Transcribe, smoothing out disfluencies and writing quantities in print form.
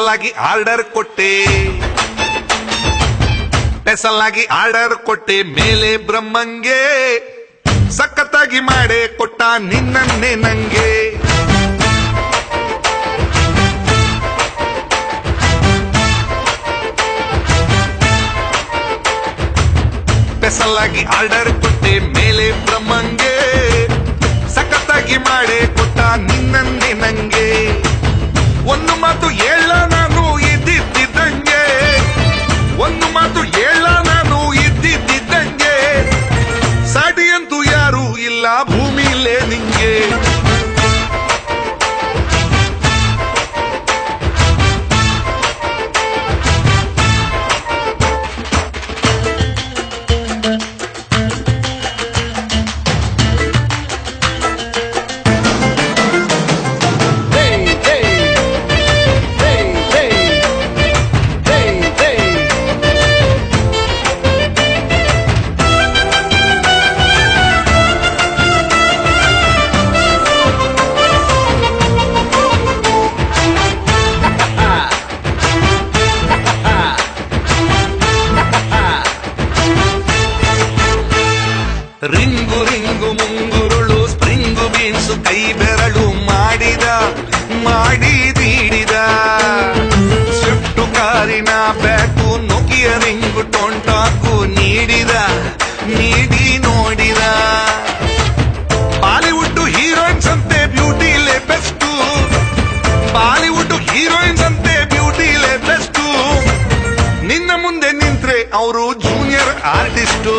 ಆಗಿ ಆರ್ಡರ್ ಕೊಟ್ಟೆ special order ಕೊಟ್ಟೆ ಮೇಲೆ ಬ್ರಹ್ಮಂಗೆ ಸಖತ್ತಾಗಿ ಮಾಡೇ ಕೊಟ್ಟ ನಿನ್ನನ್ನೇ ನಂಗೆ ಸ್ಪೆಷಲ್ ಆಗಿ ಆರ್ಡರ್ ಕೊಟ್ಟೆ ಮೇಲೆ ಬ್ರಹ್ಮಂಗೆ ಸಖತ್ತಾಗಿ ಮಾಡೇ ಕೊಟ್ಟ ನಿನ್ನನ್ನೇ ನಂಗೆ ಒಂದು ಮಾತು ಹೇಳ ನಾನು ಇದ್ದಿದ್ದಂಗೆ ಒಂದು ಮಾತು ಹೇಳ ನಾನು ಇದ್ದಿದ್ದಂಗೆ ಸಾಟಿಯಂತೂ ಯಾರು ಇಲ್ಲ ಭೂಮಿಲೇ ನಿಂಗೆ ರಿಂಗು ರಿಂಗು ಮುಂಗುರುಳು ಸ್ಪ್ರಿಂಗು ಬೀನ್ಸು ಕೈ ಬೆರಳು ಮಾಡಿದೀಡಿದ ಸ್ವಿಫ್ಟ್ ಕಾರಿನ ಬ್ಯಾಕು ನೋಕಿಯ ರಿಂಗು ಟೊಂಟಾಕು ನೀಡಿ ನೋಡಿದ ಬಾಲಿವುಡ್ ಹೀರೋಯಿನ್ಸ್ ಅಂತೆ ಬ್ಯೂಟಿಲೇ ಬೆಸ್ಟು ಬಾಲಿವುಡ್ ಹೀರೋಯಿನ್ಸ್ ಅಂತೆ ಬ್ಯೂಟಿಲೇ ಬೆಸ್ಟು ನಿನ್ನ ಮುಂದೆ ನಿಂತ್ರೆ ಅವರು ಜೂನಿಯರ್ ಆರ್ಟಿಸ್ಟು